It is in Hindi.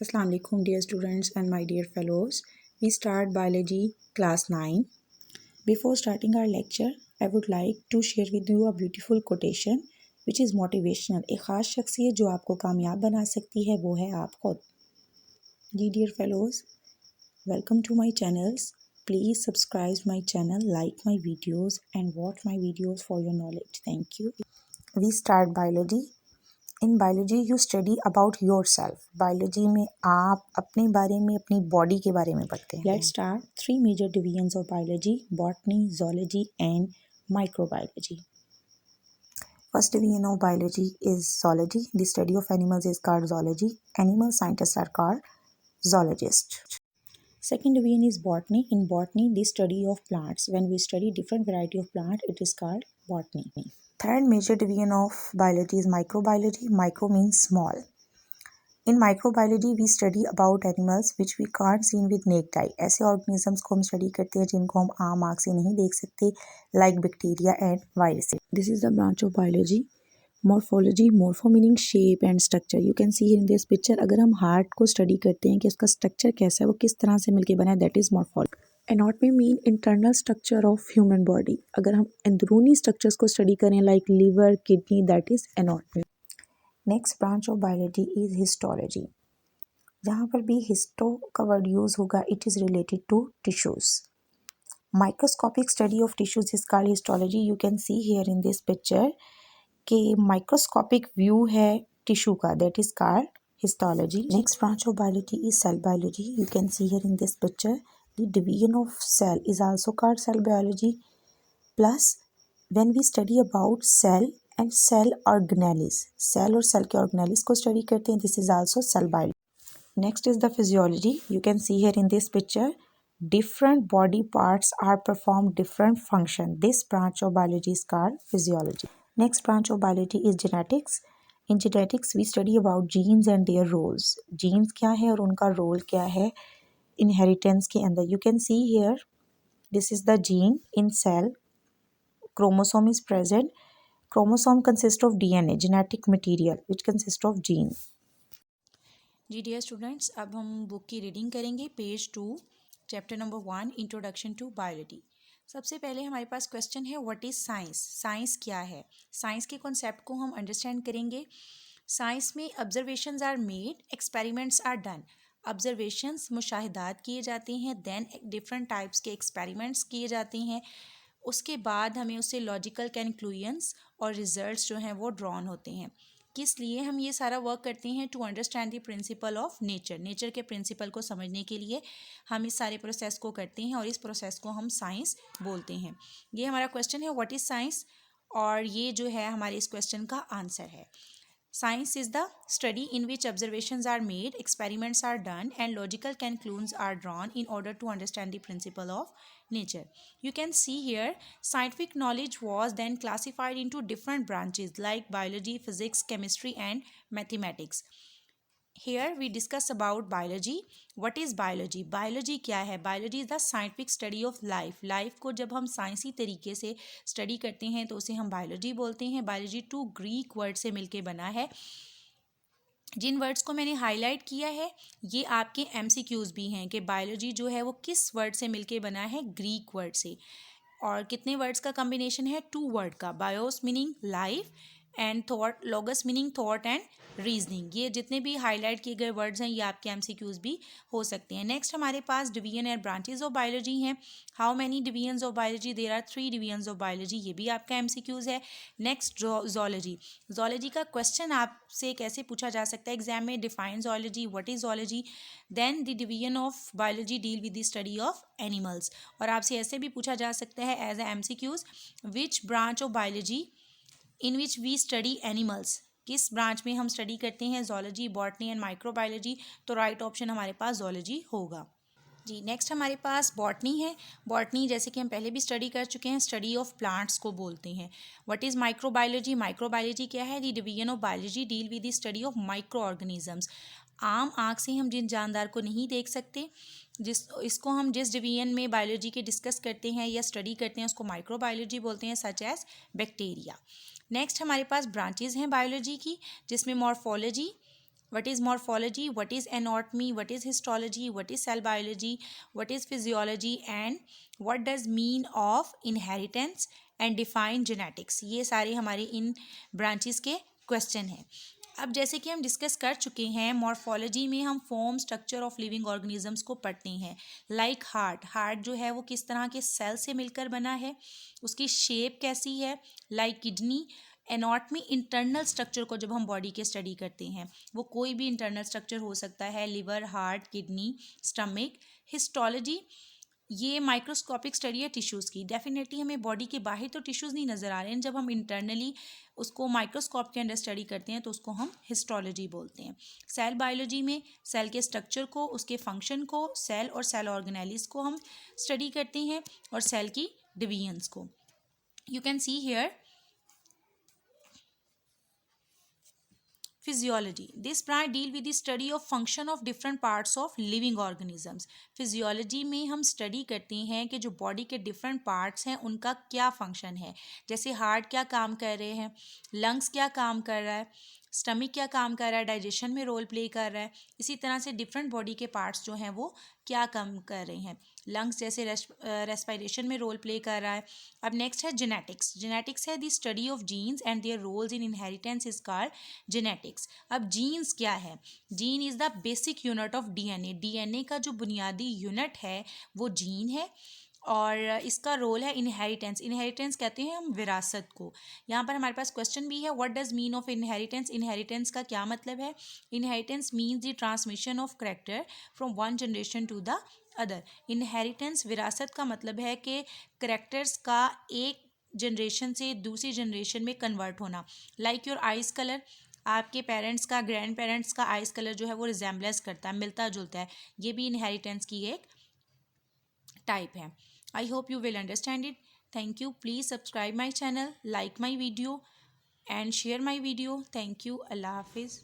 Assalamu alaikum dear students and my dear fellows. We start biology class 9. Before starting our lecture, I would like to share with you a beautiful quotation which is motivational. एक ख़ास शख्सियत जो आपको कामयाब बना सकती है वो है आप खुद. जी dear fellows, welcome to my channels. Please subscribe my channel, like my videos and watch my videos for your knowledge. Thank you. We start biology. In biology you study about your self. Biology में आप अपने बारे में, अपनी बॉडी के बारे में पढ़ते हैं. Let's start. 3 major divisions of biology: botany, zoology and microbiology. First division of biology is zoology. The study of animals is called zoology. Animal scientists are called zoologists. Second division is botany. In botany, the study of plants. When we study different variety of plant, it is called botany. Third major division of biology is microbiology. Micro means small. In microbiology, we study about animals which we can't see with naked eye. ऐसे organisms को हम study करते हैं जिनको हम आम आँख से नहीं देख सकते, like bacteria and viruses. This is the branch of biology. Morphology. Morpho meaning shape and structure. You can see in this picture. अगर हम heart को study करते हैं कि उसका structure कैसा है, वो किस तरह से मिलके बना है, that is morphology. Anatomy mean internal structure of human body. अगर हम अंदरूनी स्ट्रक्चर्स को स्टडी करें like liver, kidney, that is anatomy. Next branch of biology is histology. जहाँ पर भी हिस्टो का वर्ड यूज होगा, it is related to tissues. Microscopic study of tissues is called histology. You can see here in this picture कि माइक्रोस्कोपिक व्यू है टिश्यू का, that is called histology. Next branch of biology is cell biology. You can see here in this picture the division of cell is also called cell biology. Plus when we study about cell and cell organelles, cell और cell के organelles को study करते हैं, this is also cell biology. Next is the physiology. You can see here in this picture different body parts are perform different function. This branch of biology is called physiology. Next branch of biology is genetics. In genetics we study about genes and their roles. Genes क्या है और उनका role क्या है inheritance के अंदर. You can see here this is the gene in cell. Chromosome is present. Chromosome consists of DNA, genetic material which consists of gene. जी डियर स्टूडेंट्स, अब हम बुक की रीडिंग करेंगे. Page 2, chapter number 1, introduction to biology. सबसे पहले हमारे पास क्वेश्चन है व्हाट इज़ साइंस. साइंस क्या है? साइंस के कॉन्सेप्ट को हम अंडरस्टैंड करेंगे. साइंस में observations are made, experiments are done. Observations, मुशाहिदात किए जाते हैं, देन डिफरेंट टाइप्स के एक्सपेरिमेंट्स किए जाते हैं. उसके बाद हमें उससे लॉजिकल कंक्लूजन्स और रिजल्ट्स जो हैं वो ड्रॉन होते हैं. किस लिए हम ये सारा वर्क करते हैं? To understand the principle of nature. Nature के प्रिंसिपल को समझने के लिए हम इस सारे प्रोसेस को करते हैं और इस प्रोसेस को हम साइंस बोलते हैं. ये हमारा क्वेश्चन है व्हाट इज़ साइंस, और ये जो है हमारे इस क्वेश्चन का आंसर है. Science is the study in which observations are made, experiments are done, and logical conclusions are drawn in order to understand the principle of nature. You can see here, scientific knowledge was then classified into different branches like biology, physics, chemistry, and mathematics. Here we discuss about biology. What is biology? Biology क्या है? Biology is the scientific study of life. Life को जब हम साइंसी तरीके से स्टडी करते हैं तो उसे हम बायोलॉजी बोलते हैं. बायोलॉजी 2 ग्रीक वर्ड से मिलके बना है. जिन वर्ड्स को मैंने हाईलाइट किया है ये आपके MCQs भी हैं कि बायोलॉजी जो है वो किस वर्ड से मिलके बना है? ग्रीक वर्ड से. और कितने वर्ड्स का कम्बिनेशन है? 2 वर्ड का. BIOS meaning life and thought, logos meaning thought and reasoning. ये जितने भी हाईलाइट किए गए वर्ड्स हैं ये आपके MCQs भी हो सकते हैं. नेक्स्ट हमारे पास division and branches of biology हैं. How many divisions of biology? There are 3 divisions of biology. ये भी आपका MCQs है. Next zoology. जोलॉजी का क्वेश्चन आपसे कैसे पूछा जा सकता है एग्जाम में? Define zoology, what is zoology. Then the division of biology deal with the study of animals. और आपसे ऐसे भी पूछा जा सकता है as a MCQs, which branch of biology in which we study animals. किस ब्रांच में हम स्टडी करते हैं? Zoology, botany and microbiology. तो राइट ऑप्शन हमारे पास जोलॉजी होगा. जी नेक्स्ट हमारे पास बॉटनी है. बॉटनी जैसे कि हम पहले भी स्टडी कर चुके हैं, स्टडी ऑफ प्लांट्स को बोलते हैं. What is microbiology? माइक्रोबायोलॉजी क्या है? The division of biology deal with the study of micro organisms. आम आँख से हम जिन जानदार को नहीं देख सकते, इसको हम जिस डिवीजन में बायोलॉजी के डिस्कस करते हैं या स्टडी करते हैं उसको माइक्रोबायोलॉजी बोलते हैं, सच एज बैक्टीरिया. नेक्स्ट हमारे पास ब्रांचेज हैं बायोलॉजी की, जिसमें morphology, what is morphology, what is anatomy, what is histology, what is cell biology, what is physiology, and what does mean of inheritance and define genetics। ये सारे हमारे इन ब्रांचेस के क्वेश्चन हैं। अब जैसे कि हम डिस्कस कर चुके हैं, मॉर्फोलॉजी में हम form structure of living organisms को पढ़ते हैं। लाइक हार्ट जो है वो किस तरह के सेल से मिलकर बना है, उसकी शेप कैसी है। Like kidney, anatomy internal structure को जब हम बॉडी के स्टडी करते हैं, वो कोई भी इंटरनल स्ट्रक्चर हो सकता है, liver, heart, kidney, stomach. Histology ये माइक्रोस्कोपिक स्टडी है टिश्यूज़ की। डेफिनेटली हमें बॉडी के बाहर तो टिश्यूज़ नहीं नज़र आ रहे हैं, जब हम इंटरनली उसको माइक्रोस्कोप के अंदर स्टडी करते हैं तो उसको हम हिस्टोलॉजी बोलते हैं। सेल बायोलॉजी में सेल के स्ट्रक्चर को, उसके फंक्शन को, सेल और सेल ऑर्गेनेलिस को हम स्टडी करते हैं, और सेल की डिवीजन्स को। You can see here physiology, this branch deal with the study of function of different parts of living organisms। Physiology में हम स्टडी करते हैं कि जो बॉडी के डिफरेंट पार्ट्स हैं उनका क्या फंक्शन है। जैसे हार्ट क्या काम कर रहे हैं, लंग्स क्या काम कर रहा है, स्टमक क्या काम कर रहा है, डाइजेशन में रोल प्ले कर रहा है। इसी तरह से डिफरेंट बॉडी के पार्ट्स जो हैं वो क्या काम कर रहे हैं। लंग्स जैसे रेस्पिरेशन में रोल प्ले कर रहा है। अब नेक्स्ट है जेनेटिक्स। जेनेटिक्स है the study of genes and their roles in inheritance is called genetics. अब जीन्स क्या है? Gene is the basic unit of DNA. DNA का जो बुनियादी यूनिट है वो जीन है, और इसका रोल है इनहेरिटेंस। इनहेरिटेंस कहते हैं हम विरासत को। यहाँ पर हमारे पास क्वेश्चन भी है, what does mean of inheritance. Inheritance का क्या मतलब है? Inheritance means the transmission of character from one generation to the other. Inheritance विरासत का मतलब है कि करैक्टर्स का एक जनरेशन से दूसरी जनरेशन में कन्वर्ट होना। लाइक योर आइज़ कलर, आपके पेरेंट्स का, ग्रैंड पेरेंट्स का आइज़ कलर जो है वो रिजेम्बलेंस करता है, मिलता जुलता है। ये भी इनहेरिटेंस की एक टाइप है। I hope you will understand it. Thank you. Please subscribe my channel, like my video and share my video. Thank you. Allah Hafiz.